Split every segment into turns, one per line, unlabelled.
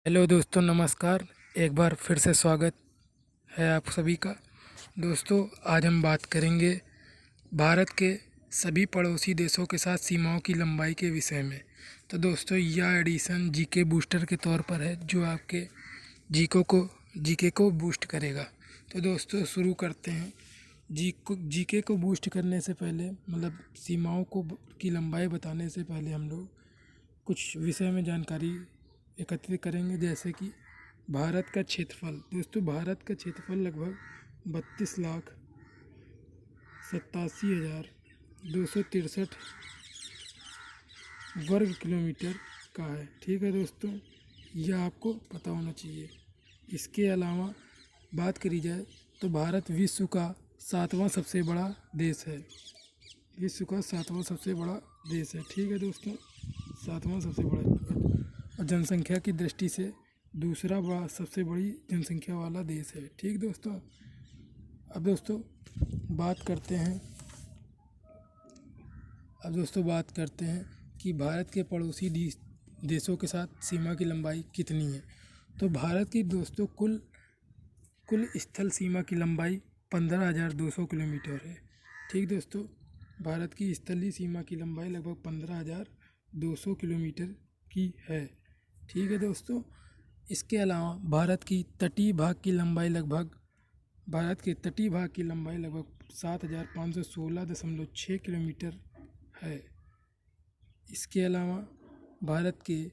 Hello दोस्तों, नमस्कार। एक बार फिर से स्वागत है आप सभी का। दोस्तों, आज हम बात करेंगे भारत के सभी पड़ोसी देशों के साथ सीमाओं की लंबाई के विषय में। तो दोस्तों, यह एडिशन जीके बूस्टर के तौर पर है जो आपके जीके को बूस्ट करेगा। तो दोस्तों, शुरू करते हैं। जीके को बूस्ट करने से पहले, मतलब सीमाओं को की लंबाई बताने से पहले, हम लोग कुछ विषय में जानकारी एकत्रित करेंगे। जैसे कि भारत का क्षेत्रफल। दोस्तों, भारत का क्षेत्रफल लगभग 32,87,263 वर्ग किलोमीटर का है। ठीक है दोस्तों, यह आपको पता होना चाहिए। इसके अलावा बात करी जाए तो भारत विश्व का 7वां सबसे बड़ा देश है। विश्व का 7वां सबसे बड़ा देश है। ठीक है दोस्तों, 7वां सबसे बड़ा, और जनसंख्या की दृष्टि से दूसरा बड़ा सबसे बड़ी जनसंख्या वाला देश है। ठीक दोस्तों, अब दोस्तों बात करते हैं कि भारत के पड़ोसी देशों के साथ सीमा की लंबाई कितनी है। तो भारत की दोस्तों कुल स्थल सीमा की लंबाई 15,200 किलोमीटर है। ठीक दोस्तों, भारत की स्थलीय सीमा की लंबाई लगभग 15,200 किलोमीटर की है। ठीक है दोस्तों, इसके अलावा भारत के तटीय भाग की लंबाई लगभग 7,516.6 किलोमीटर है। इसके अलावा भारत के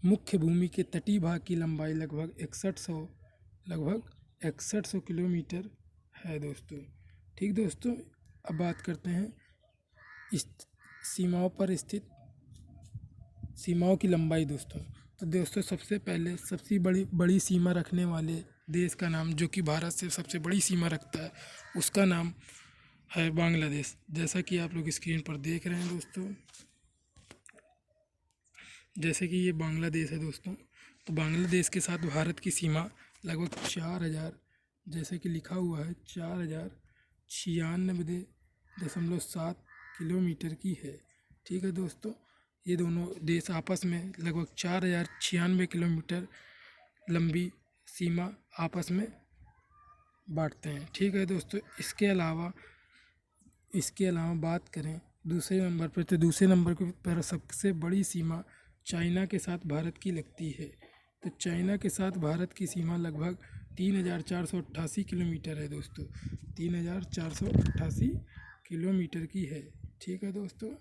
मुख्य भूमि के तटीय भाग की लंबाई लगभग 6100 किलोमीटर है दोस्तों। ठीक दोस्तों, अब बात करते हैं इस सीमाओं पर स्थित सीमाओं की लंबाई दोस्तों। तो दोस्तों, सबसे पहले सबसे बड़ी सीमा रखने वाले देश का नाम, जो कि भारत से सबसे बड़ी सीमा रखता है, उसका नाम है बांग्लादेश। जैसा कि आप लोग स्क्रीन पर देख रहे हैं दोस्तों, जैसे कि ये बांग्लादेश है दोस्तों। तो बांग्लादेश के साथ भारत की सीमा लगभग 4,000, जैसे कि लिखा हुआ है, 4,096.7 किलोमीटर की है। ठीक है दोस्तों, ये दोनों देश आपस में लगभग 4,096 किलोमीटर लंबी सीमा आपस में बांटते हैं। ठीक है दोस्तों, इसके अलावा बात करें दूसरे नंबर पर, तो दूसरे नंबर पर सबसे बड़ी सीमा चाइना के साथ भारत की लगती है। तो चाइना के साथ भारत की सीमा लगभग 3,488 किलोमीटर है दोस्तों। 3,488 किलोमीटर की है। ठीक है दोस्तों,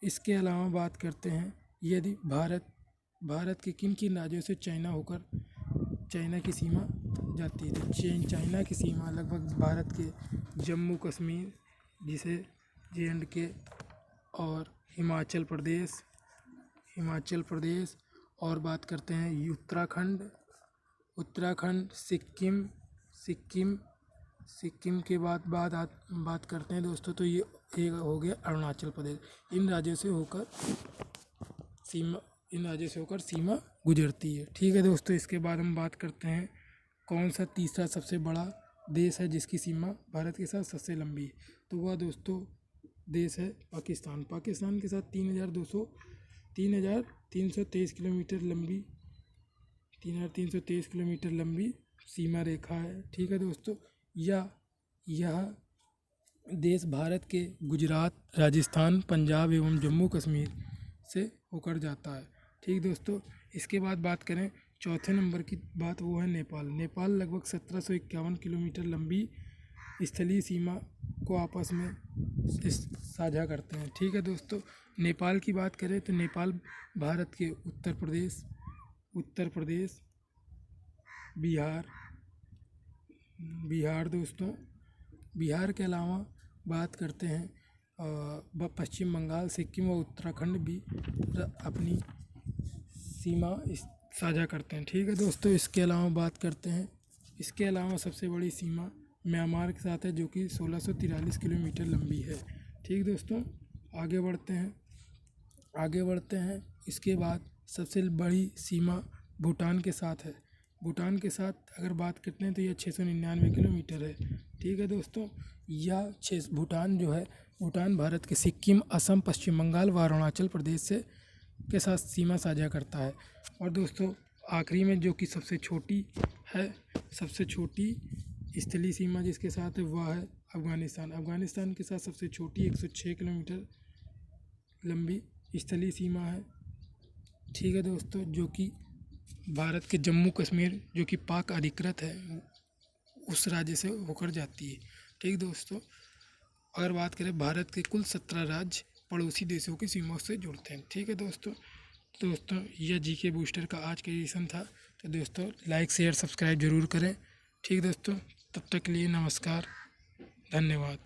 इसके अलावा बात करते हैं, यदि भारत के किन किन राज्यों से चाइना की सीमा जाती है। तो चाइना की सीमा लगभग भारत के जम्मू कश्मीर, जिसे JNK, और हिमाचल प्रदेश, और बात करते हैं उत्तराखंड, सिक्किम के बाद बात करते हैं दोस्तों, तो ये एक हो गया अरुणाचल प्रदेश। इन राज्यों से होकर सीमा गुजरती है। ठीक है दोस्तों, इसके बाद हम बात करते हैं कौन सा तीसरा सबसे बड़ा देश है जिसकी सीमा भारत के साथ सबसे लंबी है। तो वह दोस्तों देश है पाकिस्तान। पाकिस्तान के साथ 3,323 किलोमीटर लंबी सीमा रेखा है। ठीक है दोस्तों, यह देश भारत के गुजरात, राजस्थान, पंजाब एवं जम्मू कश्मीर से होकर जाता है। ठीक दोस्तों, इसके बाद बात करें चौथे नंबर की बात, वो है नेपाल लगभग 1,751 किलोमीटर लंबी स्थलीय सीमा को आपस में साझा करते हैं। ठीक है दोस्तों, नेपाल की बात करें तो नेपाल भारत के उत्तर प्रदेश, बिहार दोस्तों, बिहार के अलावा बात करते हैं पश्चिम बंगाल, सिक्किम और उत्तराखंड भी अपनी सीमा साझा करते हैं। ठीक है दोस्तों, इसके अलावा सबसे बड़ी सीमा म्यांमार के साथ है, जो कि 1,643 किलोमीटर लंबी है। ठीक दोस्तों, आगे बढ़ते हैं। इसके बाद सबसे बड़ी सीमा भूटान के साथ है। भूटान के साथ अगर बात करते हैं तो यह 699 किलोमीटर है। ठीक है दोस्तों, भूटान भारत के सिक्किम, असम, पश्चिम बंगाल व अरुणाचल प्रदेश के साथ सीमा साझा करता है। और दोस्तों, आखिरी में जो कि सबसे छोटी है, सबसे छोटी स्थलीय सीमा जिसके साथ है वह है अफ़गानिस्तान। अफ़गानिस्तान के साथ सबसे छोटी 106 किलोमीटर लंबी स्थलीय सीमा है। ठीक है दोस्तों, जो कि भारत के जम्मू कश्मीर जो कि पाक अधिकृत है उस राज्य से होकर जाती है। ठीक दोस्तों, अगर बात करें भारत के कुल 17 राज्य पड़ोसी देशों की सीमाओं से जुड़ते हैं। ठीक है दोस्तों यह जीके बूस्टर का आज का एडिशन था। तो दोस्तों लाइक शेयर सब्सक्राइब जरूर करें। ठीक दोस्तों, तब तक के लिए नमस्कार, धन्यवाद।